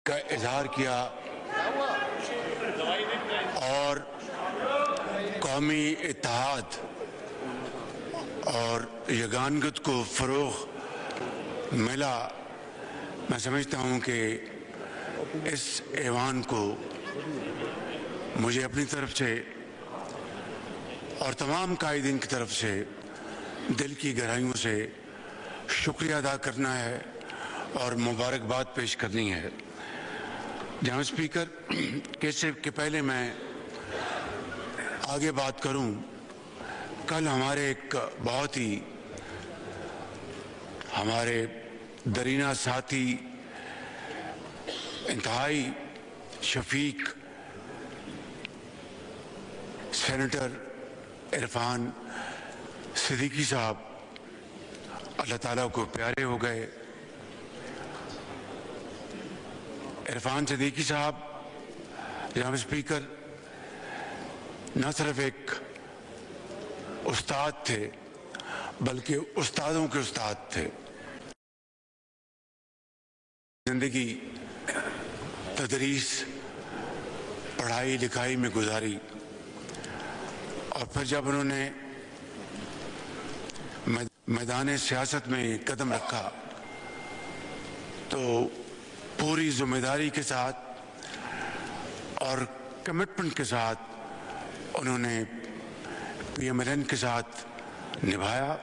کا اظہار کیا اور قومی اتحاد اور یگانگت کو فروغ ملا. میں سمجھتا ہوں کہ اس ایوان کو مجھے اپنی طرف سے اور تمام قائدین کی طرف سے دل کی گہرائیوں سے شکریہ ادا کرنا ہے اور مبارکباد پیش کرنی ہے. جناب اسپیکر، کہ پہلے میں آگے بات کروں، کل ہمارے ایک بہت ہی ہمارے درینہ ساتھی انتہائی شفیق سینیٹر عرفان صدیقی صاحب اللہ تعالیٰ کو پیارے ہو گئے. عرفان صدیقی صاحب جناب اسپیکر نہ صرف ایک استاد تھے بلکہ استادوں کے استاد تھے. زندگی تدریس پڑھائی لکھائی میں گزاری اور پھر جب انہوں نے میدان سیاست میں قدم رکھا تو پوری ذمہ داری کے ساتھ اور کمٹمنٹ کے ساتھ انہوں نے پی ایم ایل این کے ساتھ نبھایا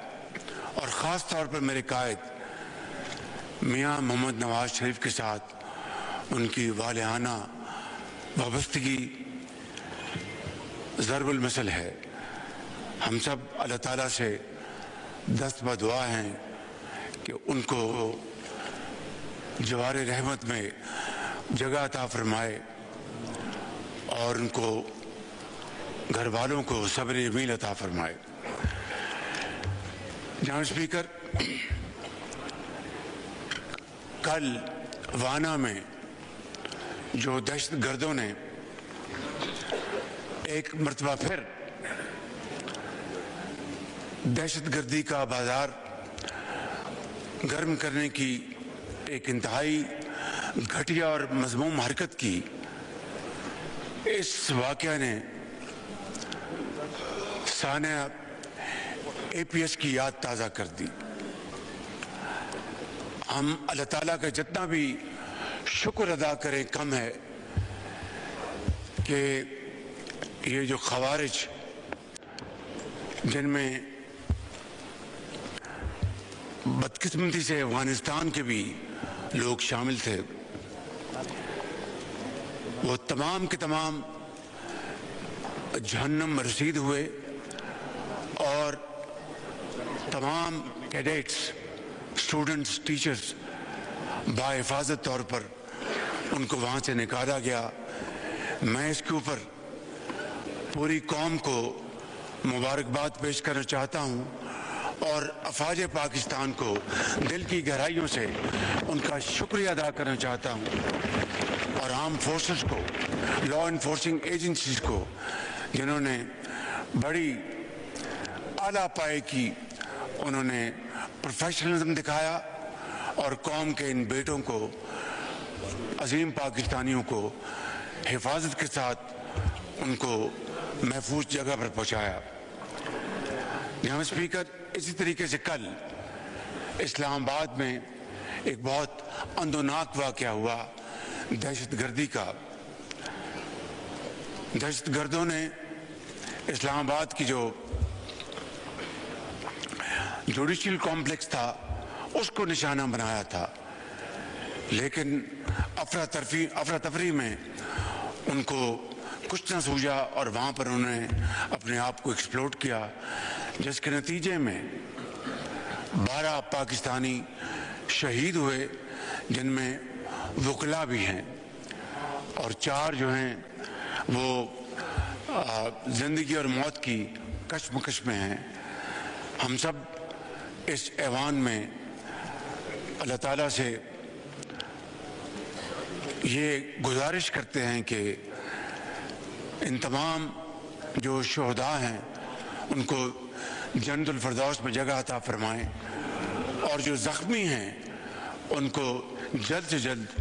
اور خاص طور پر میرے قائد میاں محمد نواز شریف کے ساتھ ان کی والہانہ وابستگی ضرب المثل ہے. ہم سب اللہ تعالیٰ سے دست بدعا ہیں کہ ان کو جوار رحمت میں جگہ عطا فرمائے اور ان کو گھر والوں کو صبر جمیل عطا فرمائے. جناب اسپیکر، کل وانا میں جو دہشت گردوں نے ایک مرتبہ پھر دہشت گردی کا بازار گرم کرنے کی ایک انتہائی گھٹیا اور مذموم حرکت کی، اس واقعہ نے سانحہ اے پی ایس کی یاد تازہ کر دی. ہم اللہ تعالیٰ کا جتنا بھی شکر ادا کریں کم ہے کہ یہ جو خوارج جن میں بدقسمتی سے افغانستان کے بھی لوگ شامل تھے، وہ تمام کے تمام جہنم میں رسید ہوئے اور تمام کیڈیٹس، اسٹوڈنٹس، ٹیچرز باحفاظت طور پر ان کو وہاں سے نکالا گیا. میں اس کے اوپر پوری قوم کو مبارکباد پیش کرنا چاہتا ہوں اور افواج پاکستان کو دل کی گہرائیوں سے ان کا شکریہ ادا کرنا چاہتا ہوں اور عام فورسز کو، لا انفورسنگ ایجنسیز کو، جنہوں نے بڑی اعلیٰ پائے کی انہوں نے پروفیشنلزم دکھایا اور قوم کے ان بیٹوں کو، عظیم پاکستانیوں کو حفاظت کے ساتھ ان کو محفوظ جگہ پر پہنچایا. جناب اسپیکر، اسی طریقے سے کل اسلام آباد میں ایک بہت اندوناک واقعہ ہوا دہشت گردی کا. دہشت گردوں نے اسلام آباد کی جو جوڈیشل کمپلیکس تھا اس کو نشانہ بنایا تھا، لیکن افراتفری میں ان کو کچھ نہ سوجا اور وہاں پر انہوں نے اپنے آپ کو ایکسپلوڈ کیا، جس کے نتیجے میں 12 پاکستانی شہید ہوئے، جن میں وکلا بھی ہیں اور 4 جو ہیں وہ زندگی اور موت کی کشمکش میں ہیں. ہم سب اس ایوان میں اللہ تعالیٰ سے یہ گزارش کرتے ہیں کہ ان تمام جو شہداء ہیں ان کو جنت الفردوس میں جگہ عطا فرمائیں اور جو زخمی ہیں ان کو جلد سے جلد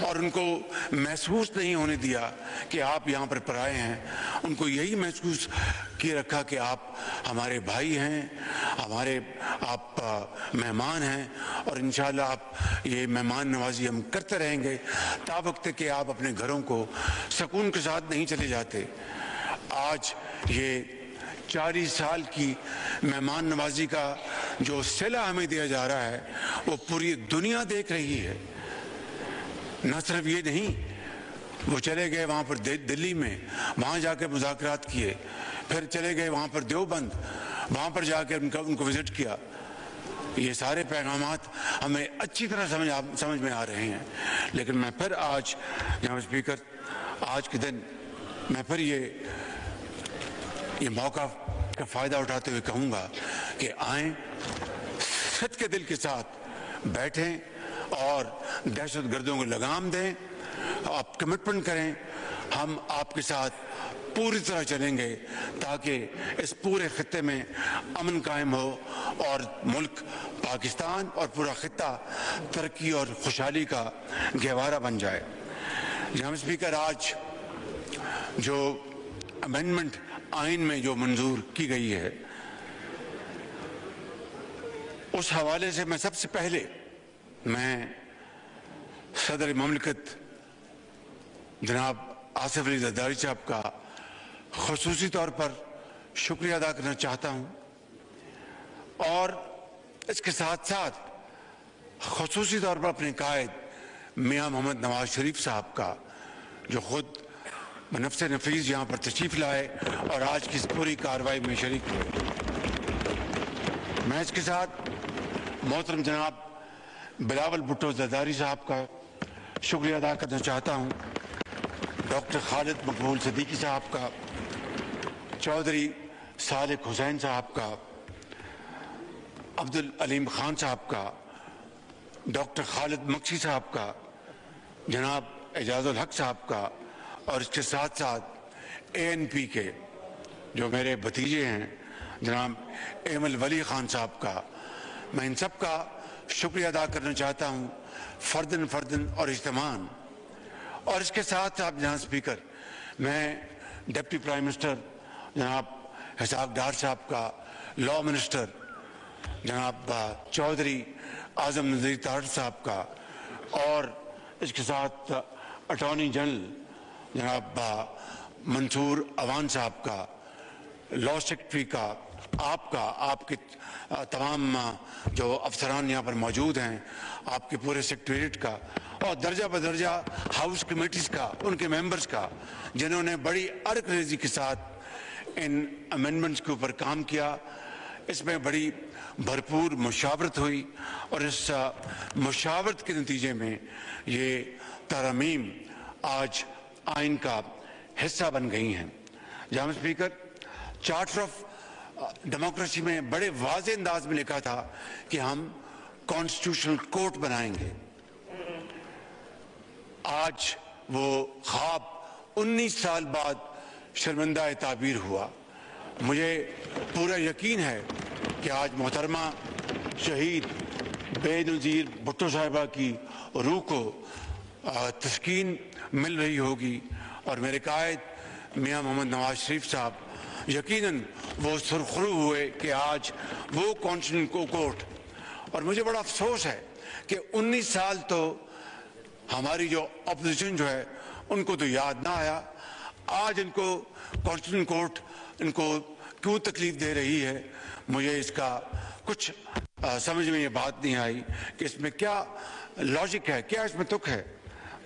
اور ان کو محسوس نہیں ہونے دیا کہ آپ یہاں پر پرائے ہیں. ان کو یہی محسوس کیے رکھا کہ آپ ہمارے بھائی ہیں, آپ مہمان ہیں, اور انشاءاللہ آپ یہ مہمان نوازی ہم کرتے رہیں گے تا وقت کہ آپ اپنے گھروں کو سکون کے ساتھ نہیں چلے جاتے. آج یہ 40 سال کی مہمان نوازی کا جو صلہ ہمیں دیا جا رہا ہے وہ پوری دنیا دیکھ رہی ہے. نہ صرف یہ نہیں, وہ چلے گئے وہاں پر دلی میں, وہاں جا کے مذاکرات کیے, پھر چلے گئے وہاں پر دیوبند, وہاں پر جا کے ان کو وزٹ کیا. یہ سارے پیغامات ہمیں اچھی طرح سمجھ میں آ رہے ہیں. لیکن میں پھر آج جناب اسپیکر, آج کے دن میں پھر یہ موقع کا فائدہ اٹھاتے ہوئے کہوں گا کہ آئیں, صدق کے دل کے ساتھ بیٹھیں اور دہشت گردوں کو لگام دیں. آپ کمٹمنٹ کریں, ہم آپ کے ساتھ پوری طرح چلیں گے تاکہ اس پورے خطے میں امن قائم ہو اور ملک پاکستان اور پورا خطہ ترقی اور خوشحالی کا گہوارہ بن جائے. جناب اسپیکر, آج جو امینڈمنٹ آئین میں جو منظور کی گئی ہے, اس حوالے سے میں سب سے پہلے صدر مملکت جناب آصف علی زرداری صاحب کا خصوصی طور پر شکریہ ادا کرنا چاہتا ہوں, اور اس کے ساتھ ساتھ خصوصی طور پر اپنے قائد میاں محمد نواز شریف صاحب کا, جو خود بنفس نفیس یہاں پر تشریف لائے اور آج کی اس پوری کارروائی میں شریک ہوئے. میں اس کے ساتھ محترم جناب بلاول بھٹو زرداری صاحب کا شکریہ ادا کرنا چاہتا ہوں, ڈاکٹر خالد مقبول صدیقی صاحب کا, چودھری صالح حسین صاحب کا, عبدالعلیم خان صاحب کا, ڈاکٹر خالد مکسی صاحب کا, جناب اعجاز الحق صاحب کا, اور اس کے ساتھ ساتھ ANP کے جو میرے بھتیجے ہیں جناب ایمل ولی خان صاحب کا. میں ان سب کا شکریہ ادا کرنا چاہتا ہوں فردن اور اجتماعاً. اور اس کے ساتھ ساتھ جناب اسپیکر, میں ڈپٹی پرائم منسٹر جناب اسحاق ڈار صاحب کا, لاء منسٹر جناب چودھری اعظم نذیر طاہر صاحب کا, اور اس کے ساتھ اٹارنی جنرل جناب منصور اوان صاحب کا, لاء سیکرٹری کا, آپ کے تمام جو افسران یہاں پر موجود ہیں, آپ کے پورے سیکریٹریٹ کا, اور درجہ بدرجہ ہاؤس کمیٹیز کا, ان کے ممبرز کا, جنہوں نے بڑی ارک ریزی کے ساتھ ان امینڈمنٹس کے اوپر کام کیا. اس میں بڑی بھرپور مشاورت ہوئی, اور اس مشاورت کے نتیجے میں یہ ترامیم آج آئین کا حصہ بن گئی ہیں. جناب اسپیکر, چارٹر آف ڈیموکریسی میں بڑے واضح انداز میں لکھا تھا کہ ہم کانسٹیٹیوشنل کورٹ بنائیں گے. آج وہ خواب 19 سال بعد شرمندہ تعبیر ہوا. مجھے پورا یقین ہے کہ آج محترمہ شہید بے نظیر بھٹو صاحبہ کی روح کو تسکین مل رہی ہوگی, اور میرے قائد میاں محمد نواز شریف صاحب یقیناً وہ سرخرو ہوئے کہ آج وہ کانسٹیٹیوشنل کورٹ. اور مجھے بڑا افسوس ہے کہ 19 سال تو ہماری جو اپوزیشن جو ہے ان کو تو یاد نہ آیا. آج ان کو کانسٹیٹیوشنل کورٹ ان کو کیوں تکلیف دے رہی ہے, مجھے اس کا کچھ سمجھ میں یہ بات نہیں آئی کہ اس میں کیا لاجک ہے, کیا اس میں تک ہے.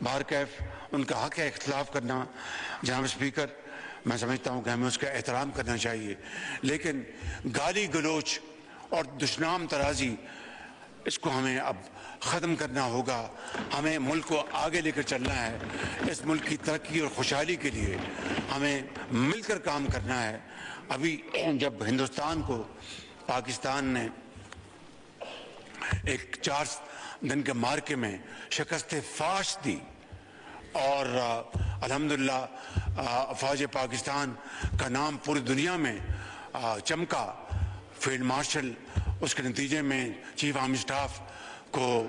بہرکیف ان کا حق ہے اختلاف کرنا. جناب اسپیکر, میں سمجھتا ہوں کہ ہمیں اس کا احترام کرنا چاہیے, لیکن گالی گلوچ اور دشنام ترازی اس کو ہمیں اب ختم کرنا ہوگا. ہمیں ملک کو آگے لے کر چلنا ہے. اس ملک کی ترقی اور خوشحالی کے لیے ہمیں مل کر کام کرنا ہے. ابھی جب ہندوستان کو پاکستان نے ایک 4 دن کے مارکے میں شکست فاش دی, اور الحمدللہ افواج پاکستان کا نام پوری دنیا میں چمکا, فیلڈ مارشل اس کے نتیجے میں چیف آرمی اسٹاف کو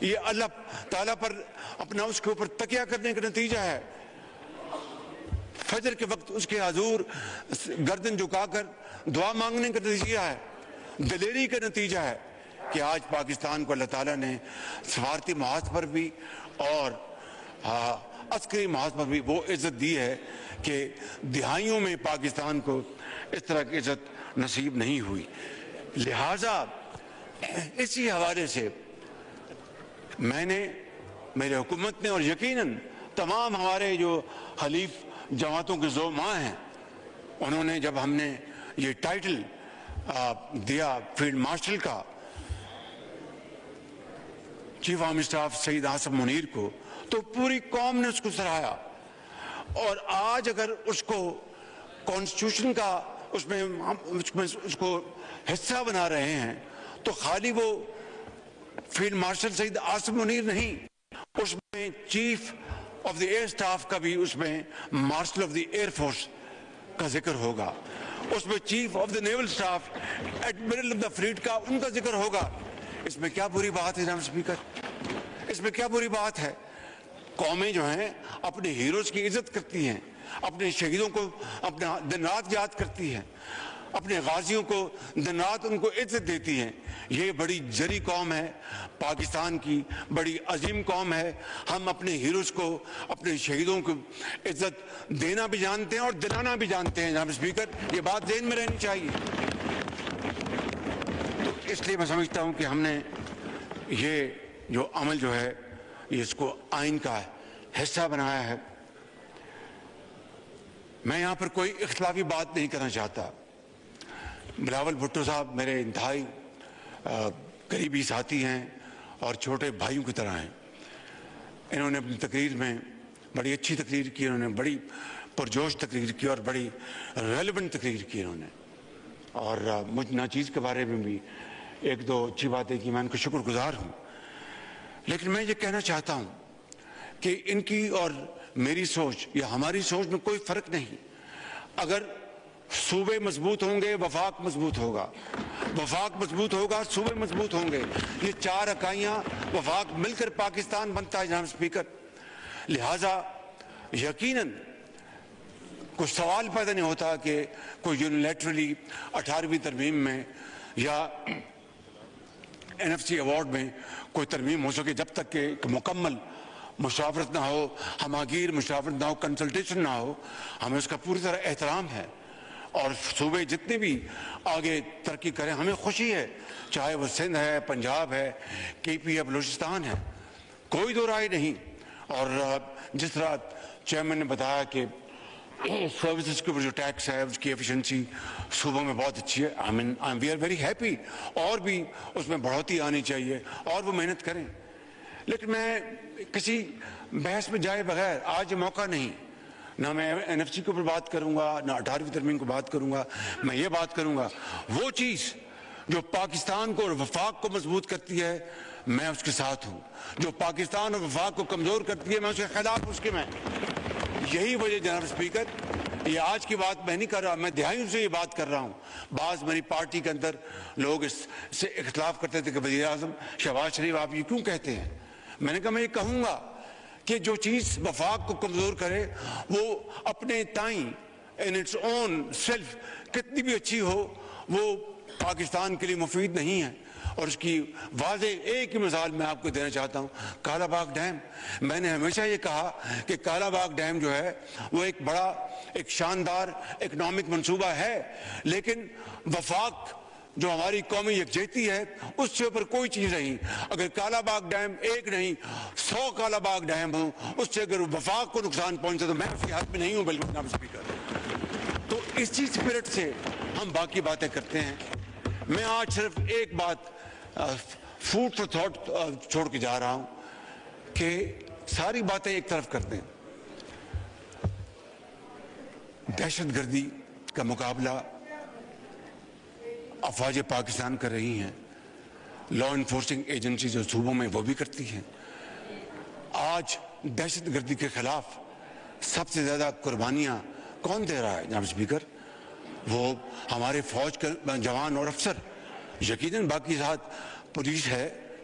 یہ اللہ تعالیٰ پر اپنا اس کے اوپر تکیہ کرنے کا نتیجہ ہے. فجر کے وقت اس کے حضور گردن جھکا کر دعا مانگنے کا نتیجہ ہے, دلیری کا نتیجہ ہے کہ آج پاکستان کو اللہ تعالیٰ نے سفارتی محاذ پر بھی اور عسکری محاذ پر بھی وہ عزت دی ہے کہ دہائیوں میں پاکستان کو اس طرح کی عزت نصیب نہیں ہوئی. لہٰذا اسی حوالے سے میں نے, میرے حکومت نے اور یقیناً تمام ہمارے جو حلیف جماعتوں کے زعماء ہیں, انہوں نے جب ہم نے یہ ٹائٹل دیا فیلڈ مارشل کا چیف آرمی اسٹاف سعید عاصم منیر کو, تو پوری قوم نے اس کو سراہا. اور آج اگر اس کو کانسٹیٹیوشن کا اس میں اس کو حصہ بنا رہے ہیں تو خالی وہ فیلڈ مارشل سعید عاصم منیر نہیں, اس میں chief of the air staff کا بھی, اس میں martial of the air force کا ذکر ہوگا, اس میں chief of the naval staff admiral of the flat کا ان کا ذکر ہوگا. اس میں کیا بری بات ہے جناب اسپیکر؟ اس میں کیا بری بات ہے؟ قومیں جو ہیں اپنے ہیروز کی عزت کرتی ہیں, اپنے شہیدوں کو اپنا دن رات یاد کرتی ہیں, اپنے غازیوں کو دن رات ان کو عزت دیتی ہیں. یہ بڑی جری قوم ہے, پاکستان کی بڑی عظیم قوم ہے. ہم اپنے ہیروز کو, اپنے شہیدوں کو عزت دینا بھی جانتے ہیں اور دلانا بھی جانتے ہیں جناب اسپیکر, یہ بات ذہن میں رہنی چاہیے. تو اس لیے میں سمجھتا ہوں کہ ہم نے یہ جو عمل جو ہے یہ اس کو آئین کا حصہ بنایا ہے. میں یہاں پر کوئی اختلافی بات نہیں کرنا چاہتا. بلاول بھٹو صاحب میرے انتہائی قریبی ساتھی ہیں اور چھوٹے بھائیوں کی طرح ہیں. انہوں نے اپنی تقریر میں بڑی اچھی تقریر کی, انہوں نے بڑی پرجوش تقریر کی اور بڑی ریلیونٹ تقریر کی انہوں نے, اور مجھ ناچیز کے بارے میں بھی ایک دو اچھی باتیں کی, میں ان کا شکر گزار ہوں. لیکن میں یہ کہنا چاہتا ہوں کہ ان کی اور میری سوچ یا ہماری سوچ میں کوئی فرق نہیں. اگر صوبے مضبوط ہوں گے وفاق مضبوط ہوگا, وفاق مضبوط ہوگا صوبے مضبوط ہوں گے. یہ چار اکائیاں وفاق مل کر پاکستان بنتا ہے جناب اسپیکر. لہٰذا یقیناً کچھ سوال پیدا نہیں ہوتا کہ کوئی یونیلیٹرلی 18ویں ترمیم میں یا NFC ایوارڈ میں کوئی ترمیم ہو سکے, جب تک کہ مکمل مشاورت نہ ہو, ہماگیر مشاورت نہ ہو, کنسلٹیشن نہ ہو. ہمیں اس کا پوری طرح احترام ہے اور صوبے جتنے بھی آگے ترقی کریں ہمیں خوشی ہے, چاہے وہ سندھ ہے, پنجاب ہے, KP ہے, بلوچستان ہے, کوئی دو رائے نہیں. اور جس طرح چیئرمین نے بتایا کہ سروسز کے اوپر جو ٹیکس ہے اس کی ایفیشنسی صوبوں میں بہت اچھی ہے. وی آر ویری ہیپی, اور بھی اس میں بڑھوتی آنی چاہیے اور وہ محنت کریں. لیکن میں کسی بحث میں جائے بغیر آج موقع نہیں, نہ میں NFC کے اوپر بات کروں گا, نہ 18ویں ترمیم کو بات کروں گا. میں یہ بات کروں گا وہ چیز جو پاکستان کو اور وفاق کو مضبوط کرتی ہے, میں اس کے ساتھ ہوں. جو پاکستان اور وفاق کو کمزور کرتی ہے میں اس کے خلاف اس کے میں. یہی وجہ جناب اسپیکر, یہ آج کی بات میں نہیں کر رہا, میں دہائیوں سے یہ بات کر رہا ہوں. بعض میری پارٹی کے اندر لوگ اس سے اختلاف کرتے تھے کہ وزیر اعظم شہباز شریف آپ یہ کیوں کہتے ہیں. میں نے کہا میں یہ کہوں گا کہ جو چیز وفاق کو کمزور کرے وہ اپنے تائیں ان اٹس اون سیلف کتنی بھی اچھی ہو وہ پاکستان کے لیے مفید نہیں ہے. اور اس کی واضح ایک ہی مثال میں آپ کو دینا چاہتا ہوں, کالا باغ ڈیم. میں نے ہمیشہ یہ کہا کہ کالا باغ ڈیم جو ہے وہ ایک بڑا ایک شاندار اکنامک منصوبہ ہے, لیکن وفاق جو ہماری قومی یکجہتی ہے اس سے اوپر کوئی چیز نہیں. اگر کالا باغ ڈیم ایک نہیں 100 کالا باغ ڈیم ہوں, اس سے اگر وفاق کو نقصان پہنچے تو میں اس کے ہاتھ میں نہیں ہوں. بالکل جناب اسپیکر, تو اسی اسپرٹ سے ہم باقی باتیں کرتے ہیں. میں آج صرف ایک بات فوڈ فار تھاٹ چھوڑ کے جا رہا ہوں کہ ساری باتیں ایک طرف کرتے ہیں. دہشت گردی کا مقابلہ افواج پاکستان کر رہی ہیں, لا انفورسنگ ایجنسی جو صوبوں میں وہ بھی کرتی ہیں. آج دہشت گردی کے خلاف سب سے زیادہ قربانیاں کون دے رہا ہے جناب اسپیکر؟ وہ ہمارے فوج کے جوان اور افسر. یقیناً باقی ساتھ پولیس ہے,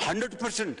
100%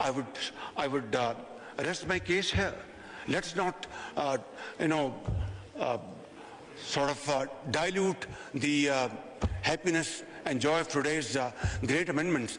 I would rest my case here. Let's not sort of dilute the happiness and joy of today's great amendments.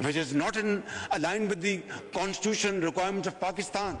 which is not in aligned with the constitution requirements of Pakistan.